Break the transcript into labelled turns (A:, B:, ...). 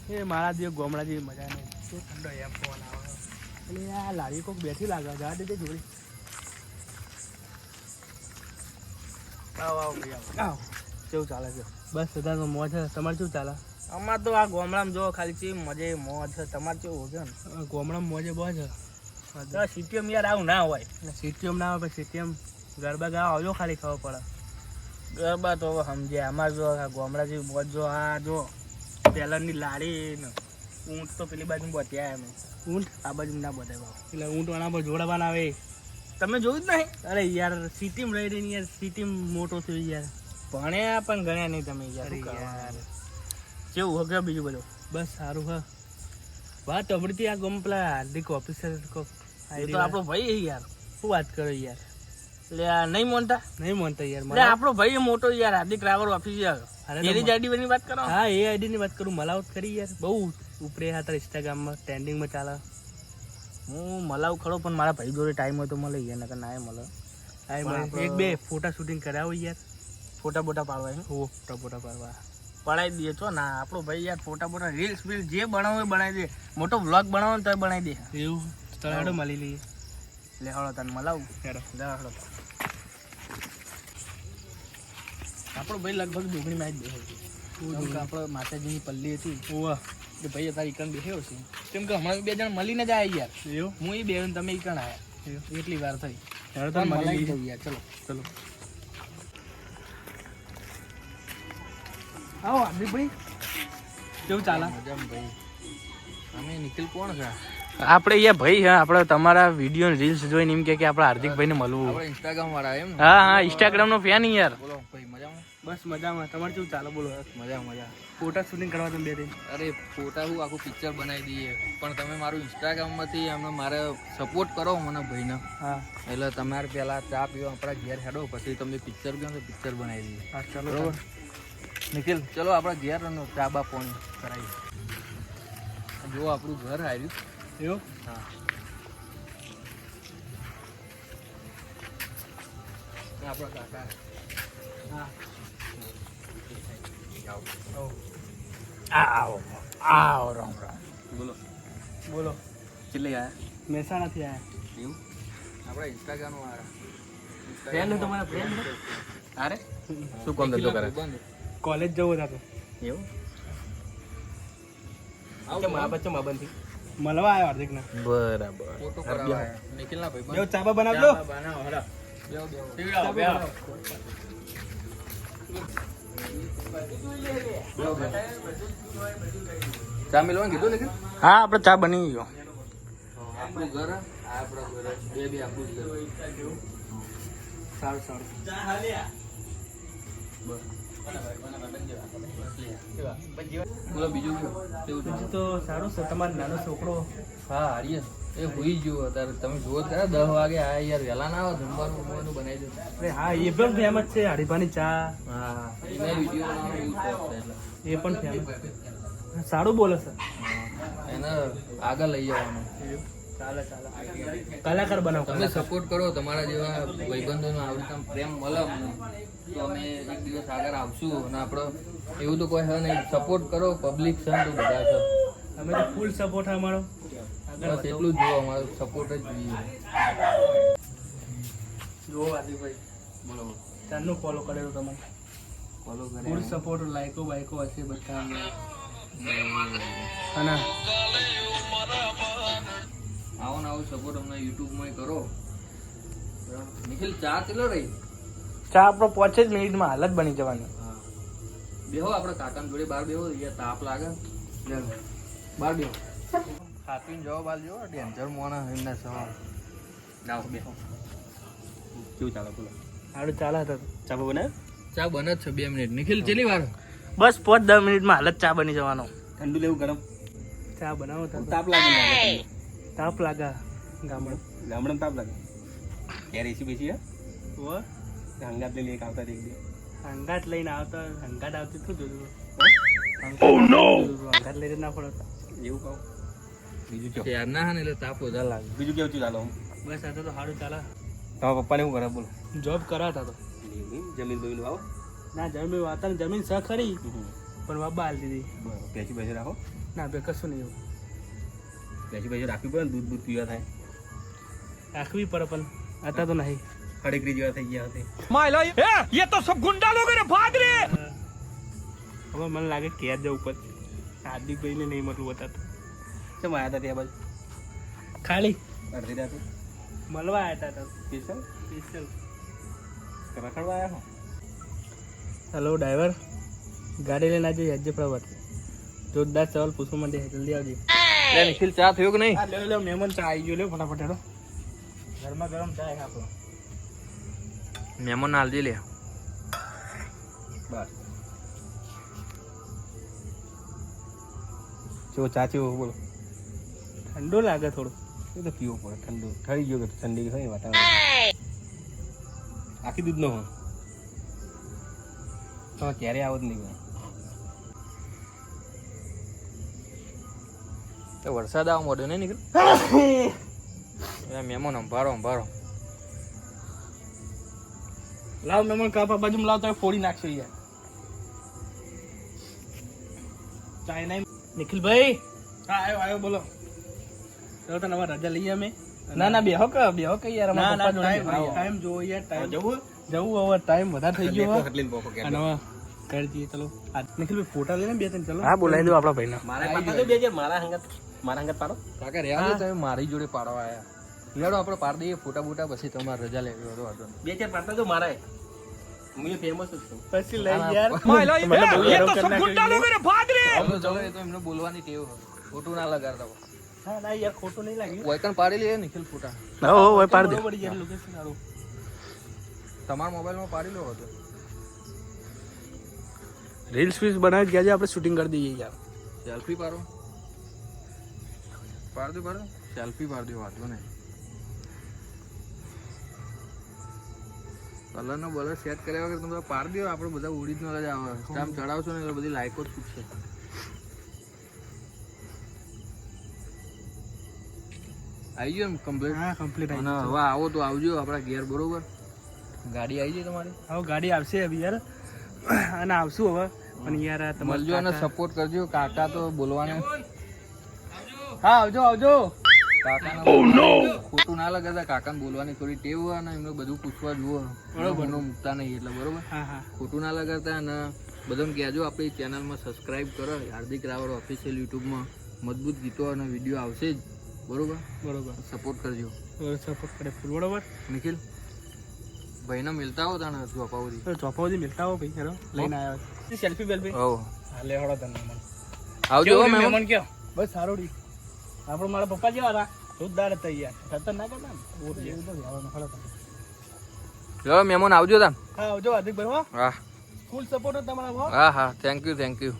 A: એ મારા જેવી ગોમડા જેવી મજા નહીં. શું ઠંડો એમ ફોન આવે એટલે આ લારી કોઈક બેઠી લાગે. જવા દેજે જોડી. આવો આવો ભાઈ આવો. આવો કેવું ચાલે છે? બસ બધા તો મોજ છે. તમારે શું ચાલે?
B: અમાર તો આ ગામડામાં જો ખાલી ચી મજે મોજ છે. તમારે કેવું છે ને?
A: ગોમડામાં મોજે બહુ છે.
B: સિટીએમ યાર આવું ના હોય.
A: સિટીએમ ના આવે. સિટીએમ ગરબા ગાવા આવજો ખાલી ખબર પડે.
B: ગરબા તો હવે સમજે. અમારે જો ગામડા જેવી મોજ જો આ જો પેલરની લારી ને ઊંટ તો પેલી બાજુ બત્યા અમે.
A: ઊંટ
B: આ બાજુ ના બતાવે બાબા.
A: એટલે ઊંટ વાળા પર જોડાવાના આવે.
B: તમે જોયું જ નહીં?
A: અરે યાર સિટીમાં રહી રહીને યાર સિટીમાં મોટો થયો યાર.
B: ભણ્યા પણ ગણ્યા નહીં તમે યાર.
A: અરે યાર
B: કેવું હગે બીજું બધું?
A: બસ સારું હા. વાત અમૃતિ આ ગમ પેલા હાર્દિક ઓફિસર
B: એ તો આપણો ભાઈ યાર.
A: શું વાત કરો યાર?
B: એટલે આ નહીં માનતા?
A: નહીં માનતા યાર.
B: એટલે આપણો ભાઈ મોટો યાર હાર્દિક રાવળ ઓફિસર. એની આઈડી ની વાત કરો.
A: હા એ આઈડી ની વાત કરું. મલાવત કરી યાર. બહુ ઉપરે હતા ઇન્સ્ટાગ્રામમાં ટ્રેન્ડિંગમાં ચાલે.
B: હું મલાવ ખરો પણ મારા ભાઈ જોડે ટાઈમ હોય તો મળે યાર. નકર ના મળે.
A: એક બે ફોટા શૂટિંગ કરાવો યાર.
B: ફોટા બોટા પાડવા એમ?
A: હો ફોટા પાડવા
B: પડાવી દઈએ છો ના આપણો ભાઈ યાર. ફોટા બોટા રીલ્સ બીલ્સ જે બનાવો એ બનાવી દે. મોટો વ્લોગ બનાવો ને તો બનાવી દે.
A: એવું તળાડો મળી લઈએ.
B: લે હળો તને મલાવું.
A: હેડો
B: હળો. આપણો ભાઈ લગભગ ડુંગળીમાં જ બેસે છે. આપણે માતાજીની પલ્લી હતી.
A: ઓવા
B: કે ભાઈ અત્યારે ઈકણ બેસ્યો છે. કેમ કે હમણાં બે જણ મળીને જ આવ્યા યાર.
A: એવું
B: હું એ બે તમે ઈકણ આવ્યા. એટલી વાર થઈ.
A: હેડો તો મળી લઈએ
B: યાર. ચલો
A: ચલો આવો હાર્દિકભાઈ. કેવું ચાલે?
B: મજામાં ભાઈ. અમે નિખિલ કોણ છે? આપણે યાર ભાઈ હા. આપણે તમારા વિડીયો રીલ્સ જોઈને એમ કે આપણે હાર્દિકભાઈ ને મળવું. આપણે ઇન્સ્ટાગ્રામ વાળા એમ? હા હા ઇન્સ્ટાગ્રામ નો ફેન યાર. બોલો ભાઈ મજામાં?
A: બસ મજામાં. તમારે કેવું ચાલે બોલો?
B: મજા.
A: ફોટા શૂટિંગ કરવા તમે બે.
B: અરે ફોટા હું આખું પિક્ચર બનાવી દઈએ પણ તમે મારું ઇન્સ્ટાગ્રામમાંથી અમને મારે સપોર્ટ કરો મને ભાઈને. હા એટલે તમારે પહેલાં ચા પીવા આપણા ઘેર હેડો પછી તમે પિક્ચર કહો તો પિક્ચર બનાવી દઈએ.
A: હા ચાલો
B: બરોબર નિખિલ ચલો આપણા ઘેર ચા બા પાણી કરાવીએ. જો આપણું ઘર આવ્યું.
A: એવું?
B: હા આપણા કાકા.
A: હા
B: આવો આવો રામ રામ.
A: બોલો
B: કેટલી આવ્યા?
A: મહેસાણાથી આવ્યા.
B: એવું? આપણા ઇન્સ્ટાગ્રામ વાળા
A: ફ્રેન્ડ તમારા ફ્રેન્ડ?
B: અરે શું કામ ધંધો કરે?
A: કોલેજ જવું હતું.
B: એવું?
A: બંધી મળવા આવ્યો હાર્દિકને.
B: બરાબર. ફોટો કરાવવા નિખિલના ભાઈ
A: બેવ ચાબા બનાવજો.
B: બનાવો હરા. ચા મિલવાનું કીધું નિખિલ? હા આપણે ચા બની ગયો. આપણું ઘર આપણું ઘર બે આપણું ઘર. સારું બોલો બીજું
A: બીજું તો સારું છે. તમારો નાનો છોકરો?
B: હા હારીએ એ હોઈ ગયો અત્યારે. તમે જુઓ ખરા 10 વાગે આ યાર વહેલા ના આવે જમવાનું બનાવી દો.
A: અરે હા એ પણ ફેમસ છે હરીફાની ચા.
B: હા એને વિડીયો
A: એ પણ ફેમસ. સારું બોલે છે.
B: એને આગળ લઈ જવાનું.
A: ચાલે કલાકાર બનાવો.
B: તમે સપોર્ટ કરો. તમારા જેવા ભાઈબંધોનો આવી રીતના પ્રેમ મળે અમને તો અમે એક દિવસ આગળ આવશું. અને આપણે એવું તો કોઈ હે નહીં. સપોર્ટ કરો. પબ્લિક છે તો બધા છે.
A: અમે તો ફૂલ સપોર્ટ અમારો.
B: બસ એટલું જ જુઓ. અમારો સપોર્ટ જ જોઈએ.
A: જુઓ હાર્દિકભાઈ
B: બોલો
A: ચારનું ફોલો કરેલું તમે.
B: ફોલો કરે
A: ફૂલ સપોર્ટ લાઈકો બાઈકો હશે બધા. અને
B: આવો ને આવો સપોર્ટ અમને યુટ્યુબમાં કરો. નિખિલ ચા ચલો રહી. ચા આપણો 5 જ મિનિટમાં હાલત બની જવાની. હા બેહો આપણે કાકાની જોડે બહાર બેહો. યાર તાપ લાગે. બહાર બેહો. ખાપીને જવા બાર જો ડેન્જર મોના એમના સવાલ. જાઓ બેહો. કેવું ચાલે બોલો?
A: સારું ચાલે હતા. ચા બનાવ.
B: ચા બને જ છે 2 મિનિટ. નિખિલ કેટલી વાર?
A: બસ 5-10 મિનિટમાં હાલત ચા બની જવાનો.
B: ઠંડુ લેવું ગરમ?
A: ચા બનાવો.
B: તાપ લાગે.
A: તાપ લાગે ગામડામાં
B: તાપ લાગે. ક્યારે એસી બેસી
A: હો
B: હંગાત લઈને એક આવતા દેખ દે.
A: હંગાત લઈને આવતા. હંગાત આવતી શું જોયું? હંગાત લઈને ના પડે
B: એવું કહું. બીજું કેવું? યાર ના ને એટલે તાપ વધારે લાગે. બીજું કેવું ચાલો?
A: બસ આ તો સારું ચાલે.
B: તમારા પપ્પાને શું કરે બોલો?
A: જોબ કરાતા તો.
B: જમીન બમીન વાવો?
A: ના જમીન વાતા જમીન સ ખરી પણ બાબા હાલ દીધી.
C: બરાબર પેસી બેસી રાખો.
A: ના બે કશું નહીં એવું.
C: પેસી બેસી રાખવી પડે ને દૂધ દૂધ પીવા થાય.
A: રાખવી પડે પણ आता તો નહીં.
C: ખડેકરી જેવા થઈ ગયા હતી.
A: હવે મને લાગે ક્યાં જવું પડશે. હાર્દિકભાઈને નહીં મળવું બતાતું.
C: કેમ આવ્યા હતા ત્યાં બાજુ
A: ખાલી
C: અડધી રાતે
A: મળવા આવ્યા હતા.
C: Special
A: special.
C: રખડવા આવ્યા હો.
A: હેલો ડ્રાઈવર, ગાડી લઈને આજે યાદ પ્રવત જોરદાર સવાલ પૂછવા માટે જલ્દી આવજે.
B: નિખિલ ચા થયો કે નહીં?
A: લે લે મહેમાન ચા આવી ગયો. લે ફટાફટ હેડો. ગરમા ગરમ ચા હે આપણો.
B: મહેમાન હાલજી લે.
C: બસ ચેવો ચા ચેવો બોલો.
A: ઠંડો લાગે થોડો.
C: એ તો પીવો પડે ઠંડુ ઠરી ગયો કે ઠંડી હોય વાતાવરણ. આખી દૂધ નો હોય તો ક્યારે આવો જ નહીં હોય.
B: તો વરસાદ આવવા માંડ્યો નહીં નીકળ. મહેમાન અંભારો.
A: લાવ મહેમાન કાપા બાજુમાં લાવ તો ફોડી નાખશે યાર. ચાય નહીં નિખિલભાઈ. હા આવ્યો બોલો. તો તને હવે રજા લઈએ અમે. ના બેહો કે યાર. અમારા પપ્પા જોડે ટાઈમ જોવો યાર. ટાઈમ જવું હવે ટાઈમ વધારે થઈ ગયો. અને હવે કરી દઈએ ચલો. નિખિલભાઈ ફોટા લઈને બે ત્રણ ચલો. હા બોલાવી દો આપણા ભાઈને.
C: મારા હંગત પાડો.
B: કાકા રહ્યા તો તમે મારી જોડે પાડવા આયા. લેડો આપણે પાડ દઈએ ફોટા બોટા પછી તમારે રજા લેવી હોય તો
C: બે ચાર પાડતા તો મારા હું ફેમસ જ છું.
A: પછી લઈ યાર.
B: ચલો એ તો એમને બોલવાની ટેવ હોય. ખોટું ના લગાડતા હોય.
A: હા ના યાર ખોટું નહીં લાગ્યું.
B: વૈકણ પાડી લે નિખિલ ફોટા.
A: ઓય પાડ દે. બરોબર યાર લોકેશન સારું.
B: તમારા મોબાઈલમાં પાડી લો હતો.
A: રીલ્સ ફીલ્સ બનાવી ગયા આપણે શૂટિંગ કરી દઈએ યાર.
B: સેલ્ફી પાડો. પાડ દો સેલ્ફી પાડ દો વાંધો નહીં. કલર નો બલર સેટ કર્યા વગર તમે પાડ દો. આપણે બધા ઓરિજિનલ જ આવે. સ્ટામ્પ ચડાવશો ને એટલે બધી લાઈકો જ પૂછશે. આવી ગયો ને કમ્પ્લીટ.
A: હા કમ્પ્લીટ
B: અને હવે આવો તો આવજો આપણા ઘેર બરોબર. ગાડી આવી જાય તમારી.
A: હવે ગાડી આવશે હવે યાર. અને આવશું હવે પણ યાર
B: મળજો અને સપોર્ટ કરજો. કાકા તો બોલવાને.
A: હા આવજો.
B: કાકાને ખોટું ના લગાડતા. કાકાને બોલવાની થોડી ટેવ હોય ને એમને બધું પૂછવા જુઓ. બરોબર મૂકતા નહીં એટલે બરોબર.
A: હા
B: ખોટું ના લગાડતા. અને બધાને કહેજો આપણી ચેનલમાં સબસ્ક્રાઇબ કરો. હાર્દિક રાવળ ઓફિશિયલ યુટ્યુબમાં મજબૂત ગીતો અને વિડીયો આવશે જ. બરોબર સપોર્ટ કરજો.
A: સપોર્ટ કરે બરોબર.
B: નિખિલ ભાઈને મિલતા હો તને ચોપાવતી.
A: ચોપાવતી મિલતા હો ભાઈ. હેરો લઈને આવ્યો. સેલ્ફી બેલ્ફી.
B: હો
A: હા લે હળો તને
B: આવજો
A: મહેમાન કયો. બસ સારું રી. આપણે મારા પપ્પા જેવા હતા. જોરદાર હતા યાર. ખતરનાક હતા ને.
B: મહેમાન આવજો તા.
A: હા આવજો હાર્દિકભાઈ.
B: હા
A: ફૂલ સપોર્ટ તમારા.
B: હા થેન્ક યુ